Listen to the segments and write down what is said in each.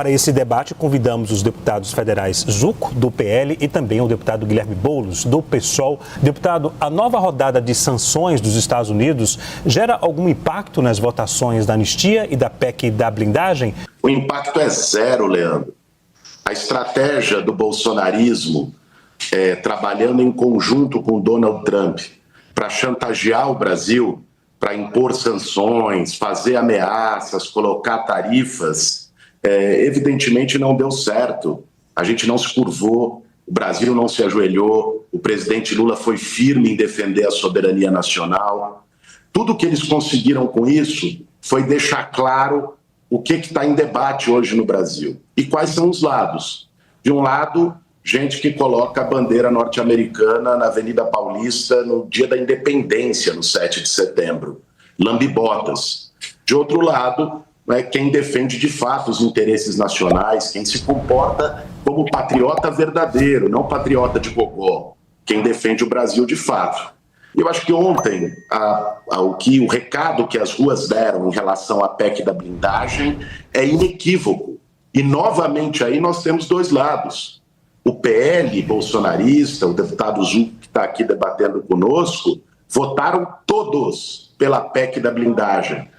Para esse debate, convidamos os deputados federais Zucco, do PL, e também o deputado Guilherme Boulos, do PSOL. Deputado, a nova rodada de sanções dos Estados Unidos gera algum impacto nas votações da anistia e da PEC da blindagem? O impacto é zero, Leandro. A estratégia do bolsonarismo, trabalhando em conjunto com Donald Trump, para chantagear o Brasil, para impor sanções, fazer ameaças, colocar tarifas, evidentemente não deu certo. A gente não se curvou, o Brasil não se ajoelhou, o presidente Lula foi firme em defender a soberania nacional. Tudo que eles conseguiram com isso foi deixar claro o que está em debate hoje no Brasil. E quais são os lados? De um lado, gente que coloca a bandeira norte-americana na Avenida Paulista no dia da independência, no 7 de setembro. Lambibotas. De outro lado, quem defende de fato os interesses nacionais, quem se comporta como patriota verdadeiro, não patriota de gogó, quem defende o Brasil de fato. Eu acho que ontem o recado que as ruas deram em relação à PEC da blindagem é inequívoco. E novamente aí nós temos dois lados. O PL bolsonarista, o deputado Zucco que está aqui debatendo conosco, votaram todos pela PEC da blindagem.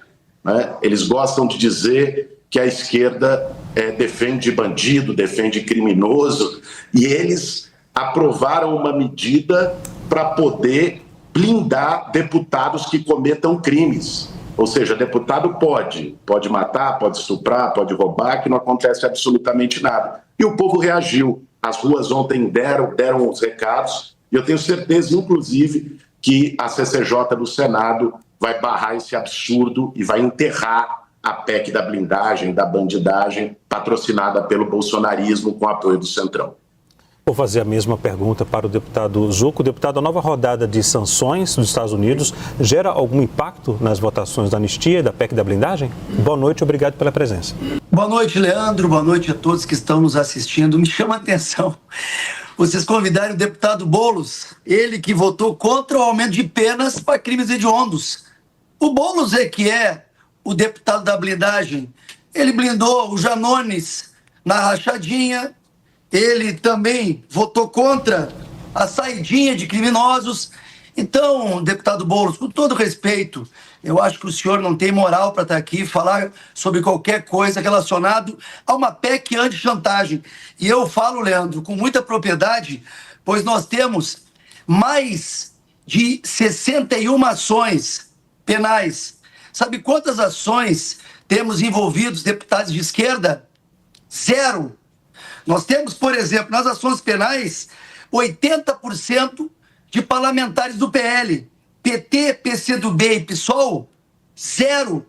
Eles gostam de dizer que a esquerda defende bandido, defende criminoso, e eles aprovaram uma medida para poder blindar deputados que cometam crimes. Ou seja, deputado pode matar, pode estuprar, pode roubar, que não acontece absolutamente nada. E o povo reagiu. As ruas ontem deram os recados, e eu tenho certeza, inclusive, que a CCJ do Senado vai barrar esse absurdo e vai enterrar a PEC da blindagem, da bandidagem, patrocinada pelo bolsonarismo com apoio do Centrão. Vou fazer a mesma pergunta para o deputado Zucco. Deputado, a nova rodada de sanções dos Estados Unidos gera algum impacto nas votações da anistia e da PEC da blindagem? Boa noite, obrigado pela presença. Boa noite, Leandro. Boa noite a todos que estão nos assistindo. Me chama a atenção vocês convidarem o deputado Boulos, ele que votou contra o aumento de penas para crimes hediondos. O Boulos que é o deputado da blindagem. Ele blindou o Janones na rachadinha. Ele também votou contra a saidinha de criminosos. Então, deputado Boulos, com todo respeito, eu acho que o senhor não tem moral para estar aqui e falar sobre qualquer coisa relacionado a uma PEC anti-chantagem. E eu falo, Leandro, com muita propriedade, pois nós temos mais de 61 ações penais. Sabe quantas ações temos envolvidos deputados de esquerda? 0. Nós temos, por exemplo, nas ações penais, 80% de parlamentares do PL. PT, PCdoB e PSOL, 0.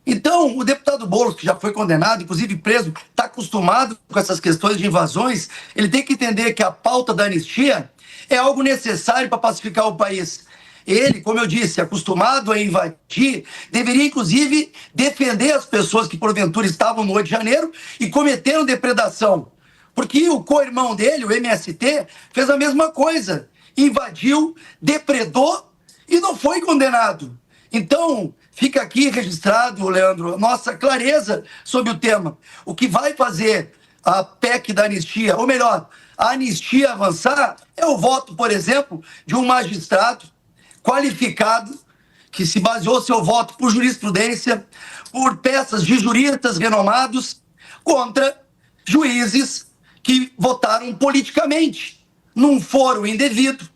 Então, o deputado Boulos, que já foi condenado, inclusive preso, está acostumado com essas questões de invasões, ele tem que entender que a pauta da anistia é algo necessário para pacificar o país. Ele, como eu disse, acostumado a invadir, deveria, inclusive, defender as pessoas que, porventura, estavam no 8 de janeiro e cometeram depredação. Porque o co-irmão dele, o MST, fez a mesma coisa. Invadiu, depredou e não foi condenado. Então, fica aqui registrado, Leandro, nossa clareza sobre o tema. O que vai fazer a PEC da anistia, ou melhor, a anistia avançar, é o voto, por exemplo, de um magistrado qualificado, que se baseou seu voto por jurisprudência, por peças de juristas renomados, contra juízes que votaram politicamente, num foro indevido,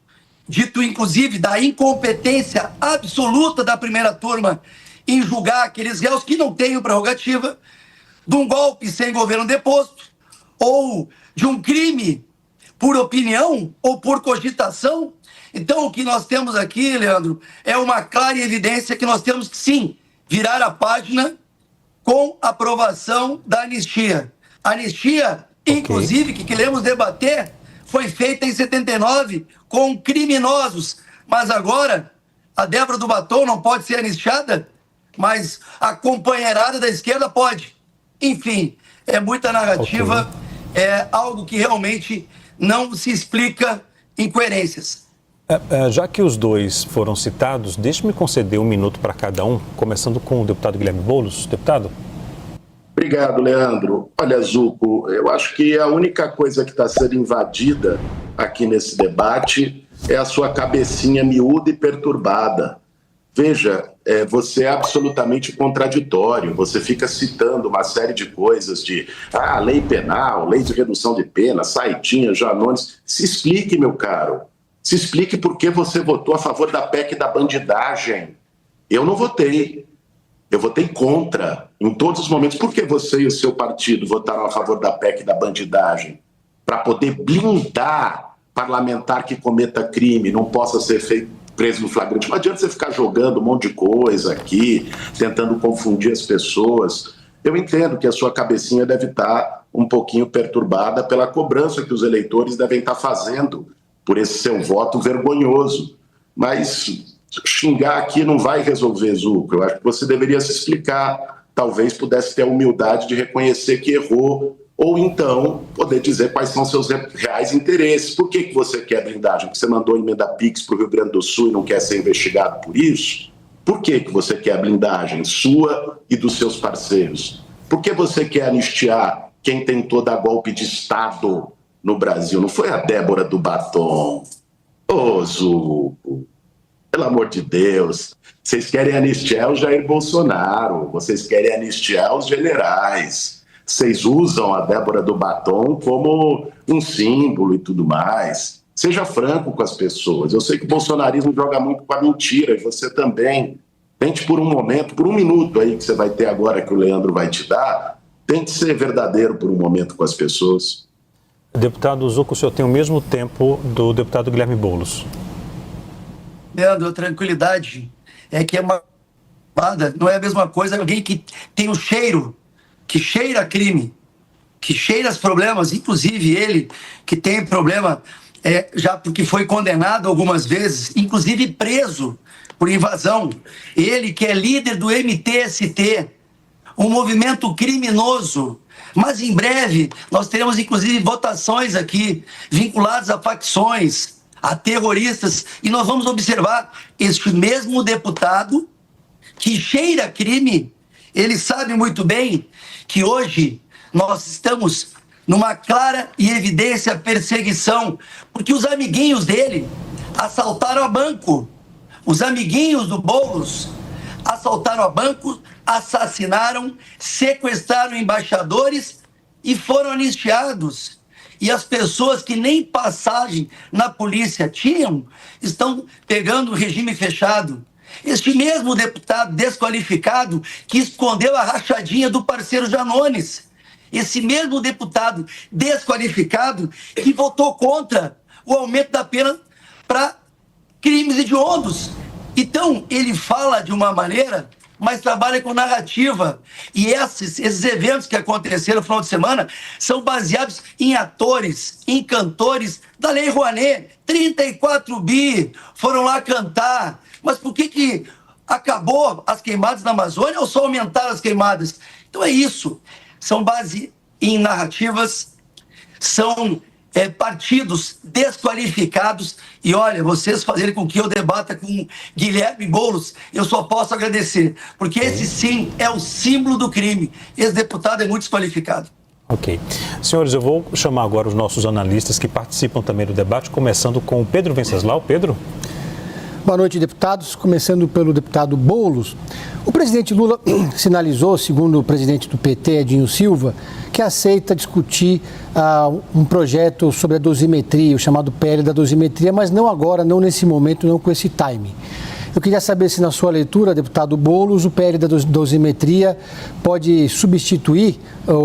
dito inclusive da incompetência absoluta da primeira turma em julgar aqueles réus que não têm prerrogativa, de um golpe sem governo deposto, ou de um crime por opinião ou por cogitação. Então, o que nós temos aqui, Leandro, é uma clara evidência que nós temos que, sim, virar a página com a aprovação da anistia. Anistia, inclusive, que queremos debater, foi feita em 79 com criminosos. Mas agora, a Débora do Batom não pode ser anistiada, mas a companheirada da esquerda pode. Enfim, é muita narrativa, é algo que realmente não se explica incoerências. Já que os dois foram citados, deixe-me conceder 1 minuto para cada um, começando com o deputado Guilherme Boulos. Deputado? Obrigado, Leandro. Olha, Zuco, eu acho que a única coisa que está sendo invadida aqui nesse debate é a sua cabecinha miúda e perturbada. Veja, você é absolutamente contraditório, você fica citando uma série de coisas de lei penal, lei de redução de pena, Saitinha, Janones. Se explique, meu caro. Se explique por que você votou a favor da PEC da bandidagem. Eu não votei. Eu votei contra em todos os momentos. Por que você e o seu partido votaram a favor da PEC da bandidagem? Para poder blindar parlamentar que cometa crime, não possa ser preso no flagrante. Não adianta você ficar jogando um monte de coisa aqui, tentando confundir as pessoas. Eu entendo que a sua cabecinha deve estar um pouquinho perturbada pela cobrança que os eleitores devem estar fazendo por esse seu voto vergonhoso. Mas xingar aqui não vai resolver, Zuco. Eu acho que você deveria se explicar. Talvez pudesse ter a humildade de reconhecer que errou, ou então poder dizer quais são seus reais interesses. Por que você quer blindagem? Porque você mandou emenda PIX para o Rio Grande do Sul e não quer ser investigado por isso? Por que você quer blindagem sua e dos seus parceiros? Por que você quer anistiar quem tentou dar golpe de Estado no Brasil? Não foi a Débora do Batom. Ô, Zuco, pelo amor de Deus, vocês querem anistiar o Jair Bolsonaro, vocês querem anistiar os generais, vocês usam a Débora do Batom como um símbolo e tudo mais. Seja franco com as pessoas. Eu sei que o bolsonarismo joga muito com a mentira, e você também. Tente por um momento, por um minuto aí que você vai ter agora, que o Leandro vai te dar, tente ser verdadeiro por um momento com as pessoas. Deputado Zuco, o senhor tem o mesmo tempo do deputado Guilherme Boulos. Leandro, tranquilidade é que não é a mesma coisa alguém que tem o cheiro, que cheira crime, que cheira os problemas, inclusive ele que tem problema já porque foi condenado algumas vezes, inclusive preso por invasão, ele que é líder do MTST, um movimento criminoso. Mas em breve nós teremos inclusive votações aqui vinculadas a facções, a terroristas, e nós vamos observar este mesmo deputado que cheira crime. Ele sabe muito bem que hoje nós estamos numa clara e evidência perseguição, porque os amiguinhos dele assaltaram a banco. Os amiguinhos do Boulos assaltaram a banco, assassinaram, sequestraram embaixadores e foram anistiados. E as pessoas que nem passagem na polícia tinham, estão pegando o regime fechado. Este mesmo deputado desqualificado que escondeu a rachadinha do parceiro Janones. Esse mesmo deputado desqualificado que votou contra o aumento da pena para crimes hediondos. Então, ele fala de uma maneira, mas trabalha com narrativa. E esses eventos que aconteceram no final de semana são baseados em atores, em cantores da Lei Rouanet. 34 bi foram lá cantar. Mas por que acabou as queimadas na Amazônia ou só aumentaram as queimadas? Então é isso. São base em narrativas, são partidos desqualificados. E olha, vocês fazerem com que eu debata com Guilherme Boulos, eu só posso agradecer, porque esse sim é o símbolo do crime. Esse deputado é muito desqualificado. Ok. Senhores, eu vou chamar agora os nossos analistas que participam também do debate, começando com o Pedro Venceslau. Pedro? Boa noite, deputados. Começando pelo deputado Boulos. O presidente Lula sinalizou, segundo o presidente do PT, Edinho Silva, que aceita discutir um projeto sobre a dosimetria, o chamado PL da dosimetria, mas não agora, não nesse momento, não com esse timing. Eu queria saber se, na sua leitura, deputado Boulos, o PL da dosimetria pode substituir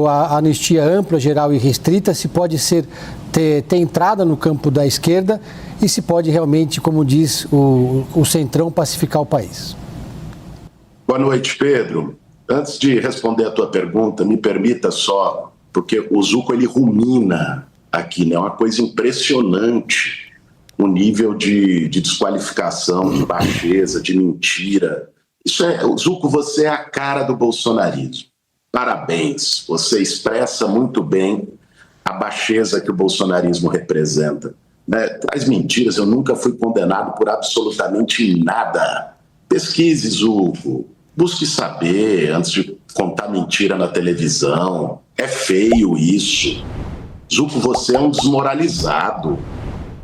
a anistia ampla, geral e restrita, se pode ter entrada no campo da esquerda e se pode realmente, como diz o Centrão, pacificar o país. Boa noite, Pedro. Antes de responder a tua pergunta, me permita só, porque o Zuco ele rumina aqui, né? É uma coisa impressionante o nível de desqualificação, de baixeza, de mentira. Zuco, você é a cara do bolsonarismo. Parabéns, você expressa muito bem a baixeza que o bolsonarismo representa. Né? Traz mentiras, eu nunca fui condenado por absolutamente nada. Pesquise, Zuco, busque saber antes de contar mentira na televisão. É feio isso. Zuco, você é um desmoralizado.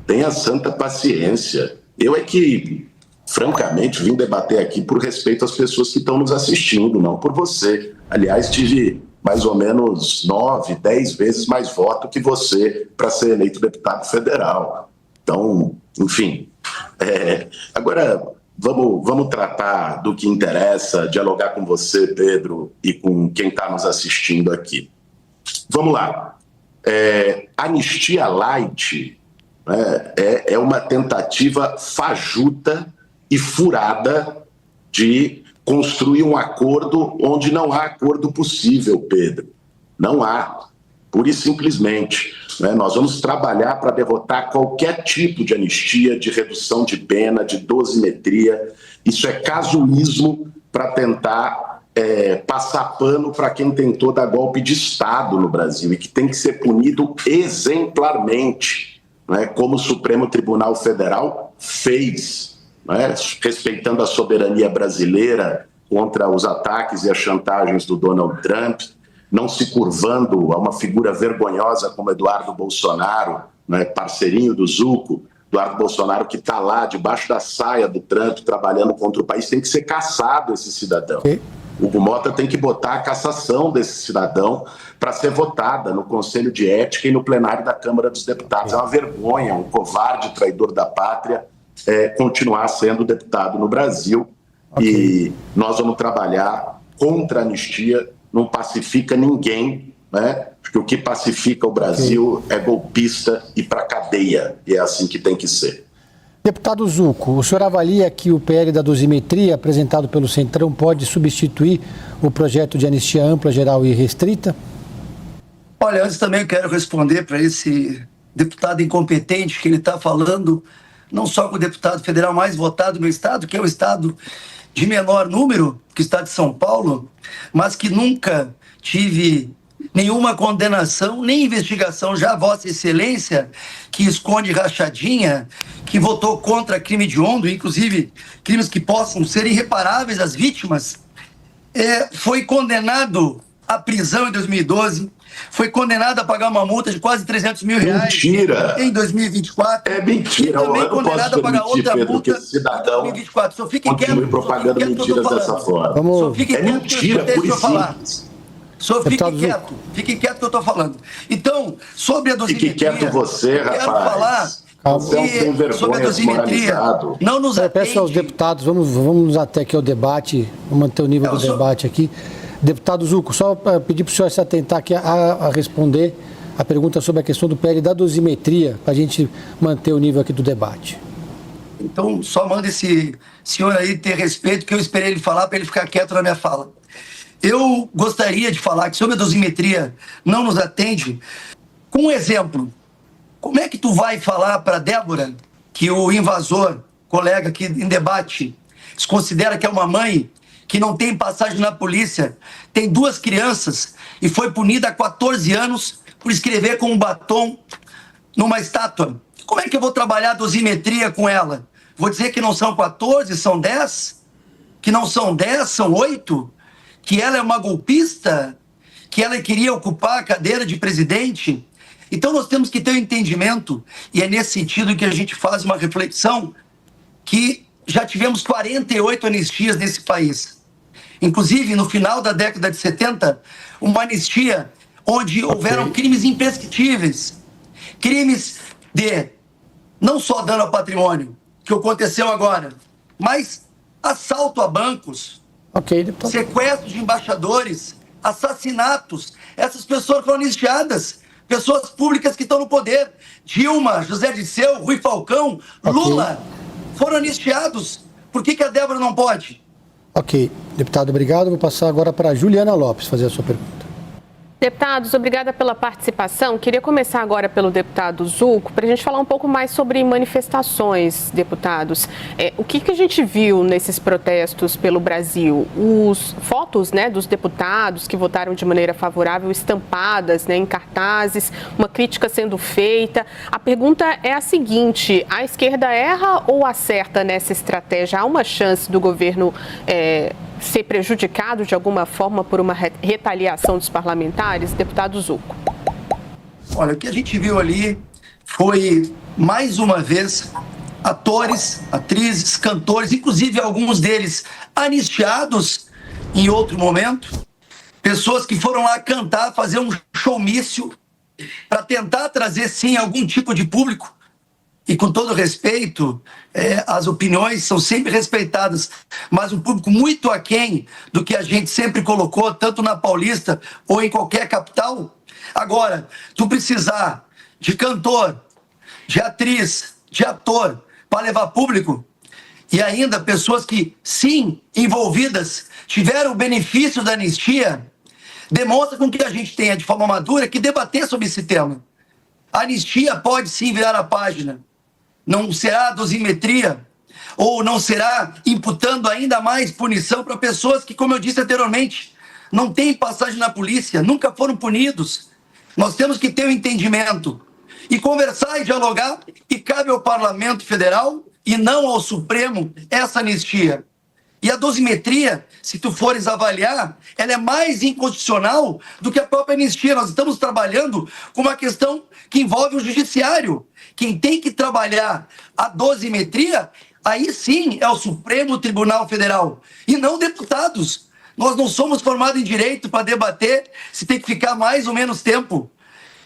Tenha santa paciência. Eu é que, francamente, vim debater aqui por respeito às pessoas que estão nos assistindo, não por você. Aliás, tive mais ou menos 9, 10 vezes mais voto que você para ser eleito deputado federal. Então, enfim. Agora, vamos tratar do que interessa, dialogar com você, Pedro, e com quem está nos assistindo aqui. Vamos lá. Anistia light, né, é uma tentativa fajuta e furada de construir um acordo onde não há acordo possível, Pedro. Não há. Pura e simplesmente. Né, nós vamos trabalhar para derrotar qualquer tipo de anistia, de redução de pena, de dosimetria. Isso é casuísmo para tentar passar pano para quem tentou dar golpe de Estado no Brasil e que tem que ser punido exemplarmente, né, como o Supremo Tribunal Federal fez, né, respeitando a soberania brasileira contra os ataques e as chantagens do Donald Trump, não se curvando a uma figura vergonhosa como Eduardo Bolsonaro, né, parceirinho do Zuco. Eduardo Bolsonaro, que está lá debaixo da saia do Trump trabalhando contra o país, tem que ser caçado esse cidadão. Hugo Mota tem que botar a cassação desse cidadão para ser votada no Conselho de Ética e no plenário da Câmara dos Deputados. É uma vergonha, um covarde traidor da pátria continuar sendo deputado no Brasil. E nós vamos trabalhar contra a anistia, não pacifica ninguém, né? Porque o que pacifica o Brasil é golpista e para cadeia, e é assim que tem que ser. Deputado Zuco, o senhor avalia que o PL da dosimetria apresentado pelo Centrão pode substituir o projeto de anistia ampla, geral e restrita? Olha, antes também eu quero responder para esse deputado incompetente que ele está falando, não só com o deputado federal mais votado no estado, que é o estado de menor número, que é o estado de São Paulo, mas que nunca tive nenhuma condenação, nem investigação, já Vossa Excelência, que esconde rachadinha, que votou contra crime hediondo, inclusive crimes que possam ser irreparáveis às vítimas, foi condenado à prisão em 2012, foi condenado a pagar uma multa de quase 300 mil reais. Mentira! Em 2024. É mentira. E também eu não condenado posso a pagar permitir, outra Pedro, multa que esse cidadão em 2024. Só fique continue quieto, propagando mentiras dessa forma. Só fique É quieto, mentira, deixa por eu falar. simples. Só fique quieto que eu estou falando. Então, sobre a dosimetria... Fique quieto você, rapaz. Quero falar Você é um sem vergonha, sobre a dosimetria. desmoralizado. Não nos atende... Peço aos deputados, vamos até aqui ao debate, vamos manter o nível do debate aqui. Deputado Zuco, só para pedir para o senhor se atentar aqui a responder a pergunta sobre a questão do PL da dosimetria, para a gente manter o nível aqui do debate. Então, só manda esse senhor aí ter respeito, que eu esperei ele falar para ele ficar quieto na minha fala. Eu gostaria de falar que sobre a dosimetria não nos atende. Com um exemplo, como é que tu vai falar para Débora que o invasor, colega aqui em debate, se considera que é uma mãe que não tem passagem na polícia, tem 2 crianças e foi punida há 14 anos por escrever com um batom numa estátua? Como é que eu vou trabalhar a dosimetria com ela? Vou dizer que não são 14, são 10? Que não são 10, são 8? Que ela é uma golpista? Que ela queria ocupar a cadeira de presidente? Então nós temos que ter um entendimento, e é nesse sentido que a gente faz uma reflexão, que já tivemos 48 anistias nesse país. Inclusive, no final da década de 70, uma anistia onde houveram crimes imprescritíveis. Crimes de não só dano ao patrimônio, que aconteceu agora, mas assalto a bancos, sequestro de embaixadores, assassinatos. Essas pessoas foram anistiadas. Pessoas públicas que estão no poder. Dilma, José Dirceu, Rui Falcão, Lula, foram anistiados. Por que a Débora não pode? Ok. Deputado, obrigado. Vou passar agora para a Juliana Lopes fazer a sua pergunta. Deputados, obrigada pela participação. Queria começar agora pelo deputado Zuco, para a gente falar um pouco mais sobre manifestações, deputados. O que a gente viu nesses protestos pelo Brasil? Fotos, né, dos deputados que votaram de maneira favorável estampadas, né, em cartazes, uma crítica sendo feita. A pergunta é a seguinte: a esquerda erra ou acerta nessa estratégia? Há uma chance do governo ser prejudicado de alguma forma por uma retaliação dos parlamentares? Deputado Zucco. Olha, o que a gente viu ali foi, mais uma vez, atores, atrizes, cantores, inclusive alguns deles anistiados em outro momento, pessoas que foram lá cantar, fazer um showmício para tentar trazer, sim, algum tipo de público. E com todo respeito, as opiniões são sempre respeitadas, mas um público muito aquém do que a gente sempre colocou, tanto na Paulista ou em qualquer capital. Agora, tu precisar de cantor, de atriz, de ator, para levar público, e ainda pessoas que, sim, envolvidas, tiveram o benefício da anistia, demonstra com que a gente tenha, de forma madura, que debater sobre esse tema. A anistia pode, sim, virar a página. Não será dosimetria, ou não será imputando ainda mais punição para pessoas que, como eu disse anteriormente, não têm passagem na polícia, nunca foram punidos. Nós temos que ter um entendimento e conversar e dialogar, e cabe ao Parlamento Federal e não ao Supremo essa anistia. E a dosimetria, se tu fores avaliar, ela é mais inconstitucional do que a própria anistia. Nós estamos trabalhando com uma questão que envolve o judiciário. Quem tem que trabalhar a dosimetria, aí sim é o Supremo Tribunal Federal, e não deputados. Nós não somos formados em direito para debater se tem que ficar mais ou menos tempo.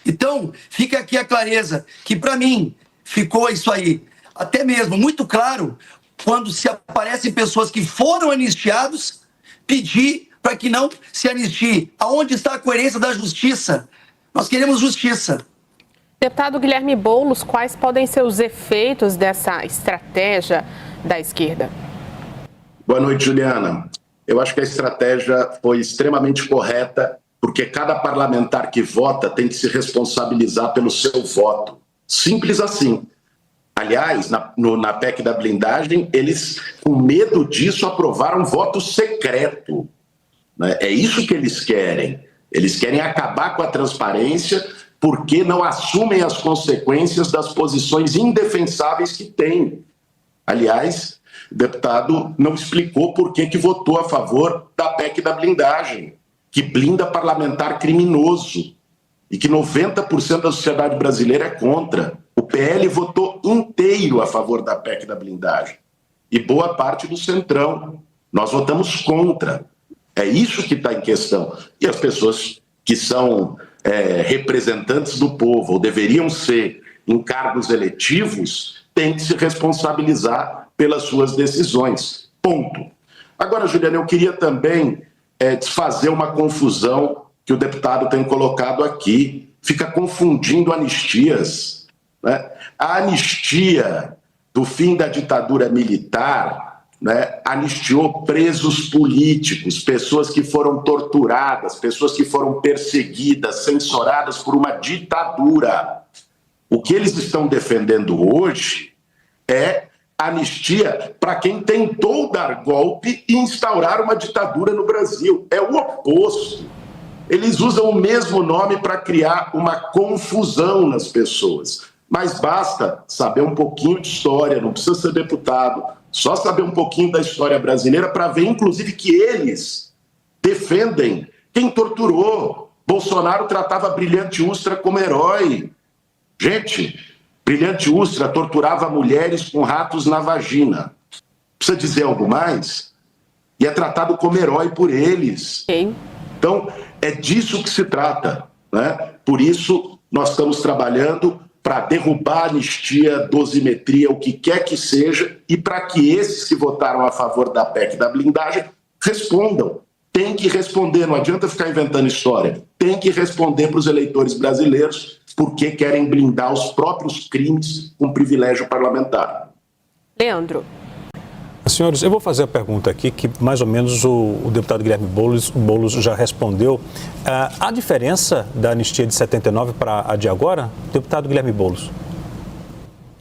Então, fica aqui a clareza, que para mim ficou isso aí, até mesmo muito claro, quando se aparecem pessoas que foram anistiados, pedir para que não se anistie. Aonde está a coerência da justiça? Nós queremos justiça. Deputado Guilherme Boulos, quais podem ser os efeitos dessa estratégia da esquerda? Boa noite, Juliana. Eu acho que a estratégia foi extremamente correta, porque cada parlamentar que vota tem que se responsabilizar pelo seu voto. Simples assim. Aliás, na PEC da blindagem, eles, com medo disso, aprovaram voto secreto. Né? É isso que eles querem. Eles querem acabar com a transparência porque não assumem as consequências das posições indefensáveis que têm. Aliás, o deputado não explicou por que votou a favor da PEC da blindagem, que blinda parlamentar criminoso e que 90% da sociedade brasileira é contra. O PL votou inteiro a favor da PEC da blindagem e boa parte do Centrão. Nós votamos contra. É isso que está em questão. E as pessoas que são representantes do povo, ou deveriam ser em cargos eletivos, têm que se responsabilizar pelas suas decisões. Ponto. Agora, Juliana, eu queria também desfazer uma confusão que o deputado tem colocado aqui. Fica confundindo anistias. Né? A anistia do fim da ditadura militar, né, anistiou presos políticos, pessoas que foram torturadas, pessoas que foram perseguidas, censuradas por uma ditadura. O que eles estão defendendo hoje é anistia para quem tentou dar golpe e instaurar uma ditadura no Brasil. É o oposto. Eles usam o mesmo nome para criar uma confusão nas pessoas. Mas basta saber um pouquinho de história, não precisa ser deputado, só saber um pouquinho da história brasileira para ver, inclusive, que eles defendem quem torturou. Bolsonaro tratava Brilhante Ustra como herói. Gente, Brilhante Ustra torturava mulheres com ratos na vagina. Precisa dizer algo mais? E é tratado como herói por eles. Sim. Então, é disso que se trata, né? Por isso, nós estamos trabalhando para derrubar a anistia, dosimetria, o que quer que seja, e para que esses que votaram a favor da PEC da blindagem respondam. Tem que responder, não adianta ficar inventando história. Tem que responder para os eleitores brasileiros porque querem blindar os próprios crimes com privilégio parlamentar. Leandro. Senhores, eu vou fazer a pergunta aqui que mais ou menos o deputado Guilherme Boulos já respondeu. Há diferença da anistia de 79 para a de agora? Deputado Guilherme Boulos.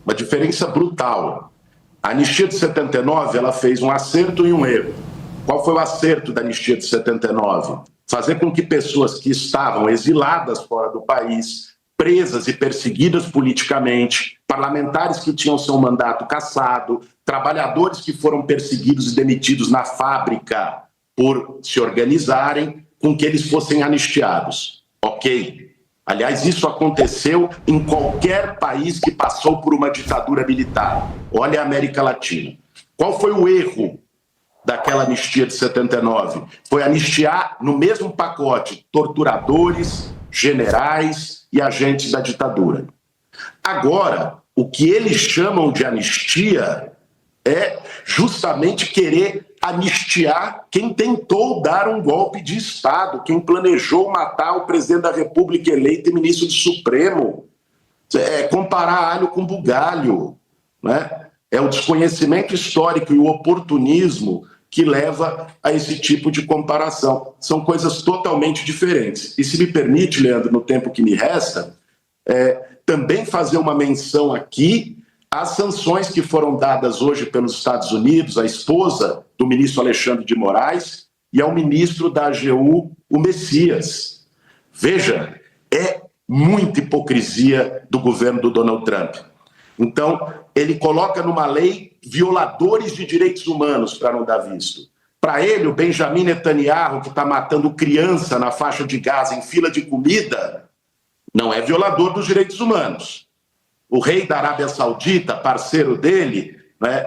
Uma diferença brutal. A anistia de 79, ela fez um acerto e um erro. Qual foi o acerto da anistia de 79? Fazer com que pessoas que estavam exiladas fora do país, presas e perseguidas politicamente, parlamentares que tinham seu mandato cassado, trabalhadores que foram perseguidos e demitidos na fábrica por se organizarem com que eles fossem anistiados. Ok. Aliás, isso aconteceu em qualquer país que passou por uma ditadura militar. Olha a América Latina. Qual foi o erro daquela anistia de 79? Foi anistiar no mesmo pacote torturadores, generais e agentes da ditadura. Agora, o que eles chamam de anistia é justamente querer anistiar quem tentou dar um golpe de Estado, quem planejou matar o presidente da República eleito e ministro do Supremo. É comparar alho com bugalho, né? É o desconhecimento histórico e o oportunismo que leva a esse tipo de comparação. São coisas totalmente diferentes. E se me permite, Leandro, no tempo que me resta, também fazer uma menção aqui às sanções que foram dadas hoje pelos Estados Unidos, à esposa do ministro Alexandre de Moraes e ao ministro da AGU, o Messias. Veja, é muita hipocrisia do governo do Donald Trump. Então, ele coloca numa lei violadores de direitos humanos para não dar visto. Para ele, o Benjamin Netanyahu, que está matando criança na faixa de Gaza em fila de comida, não é violador dos direitos humanos. O rei da Arábia Saudita, parceiro dele, né,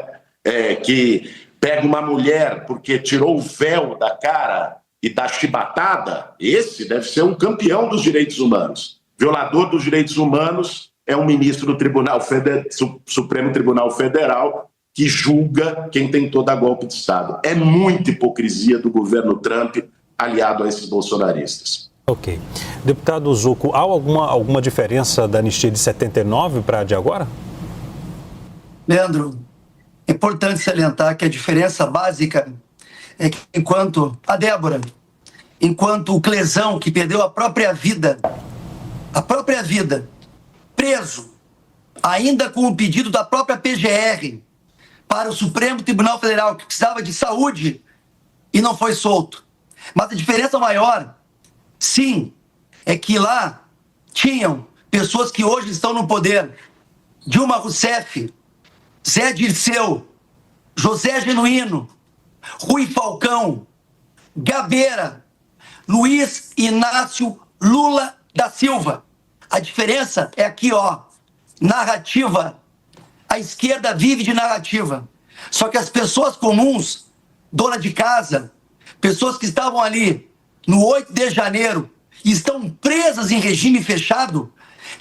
que pega uma mulher porque tirou o véu da cara e dá chibatada, esse deve ser um campeão dos direitos humanos. Violador dos direitos humanos é um ministro do Supremo Tribunal Federal que julga quem tentou dar golpe de Estado. É muita hipocrisia do governo Trump aliado a esses bolsonaristas. Ok. Deputado Zucco, há alguma diferença da anistia de 79 para a de agora? Leandro, é importante salientar que a diferença básica é que enquanto o Clesão, que perdeu a própria vida, preso, ainda com o pedido da própria PGR para o Supremo Tribunal Federal, que precisava de saúde e não foi solto. Mas a diferença maior, sim, é que lá tinham pessoas que hoje estão no poder. Dilma Rousseff, Zé Dirceu, José Genuíno, Rui Falcão, Gabeira, Luiz Inácio Lula da Silva. A diferença é aqui, ó, narrativa. A esquerda vive de narrativa. Só que as pessoas comuns, dona de casa, pessoas que estavam ali no 8 de janeiro e estão presas em regime fechado,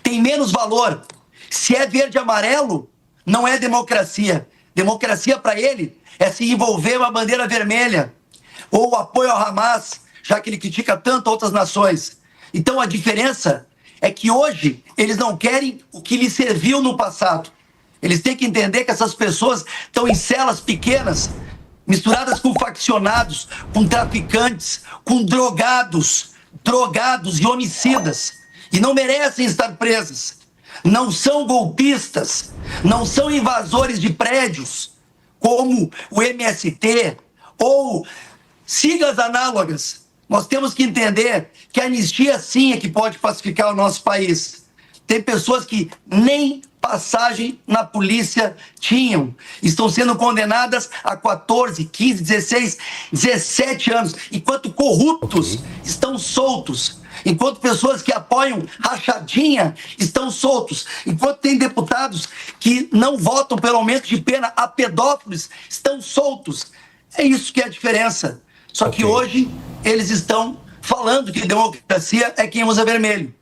têm menos valor. Se é verde e amarelo, não é democracia. Democracia para ele é se envolver uma bandeira vermelha ou o apoio ao Hamas, já que ele critica tanto outras nações. Então a diferença é que hoje eles não querem o que lhes serviu no passado. Eles têm que entender que essas pessoas estão em celas pequenas, misturadas com faccionados, com traficantes, com drogados e homicidas, e não merecem estar presas. Não são golpistas, não são invasores de prédios, como o MST ou siglas análogas. Nós temos que entender que a anistia sim é que pode pacificar o nosso país. Tem pessoas que nem passagem na polícia tinham, estão sendo condenadas a 14, 15, 16, 17 anos, enquanto corruptos estão soltos, enquanto pessoas que apoiam rachadinha estão soltos, enquanto tem deputados que não votam pelo aumento de pena a pedófilos estão soltos. É isso que é a diferença. Só que hoje eles estão falando que democracia é quem usa vermelho.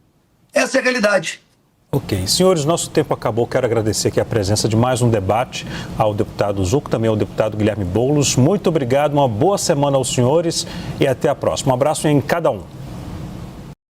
Essa é a realidade. Ok. Senhores, nosso tempo acabou. Quero agradecer aqui a presença de mais um debate ao deputado Zucco, também ao deputado Guilherme Boulos. Muito obrigado, uma boa semana aos senhores e até a próxima. Um abraço em cada um.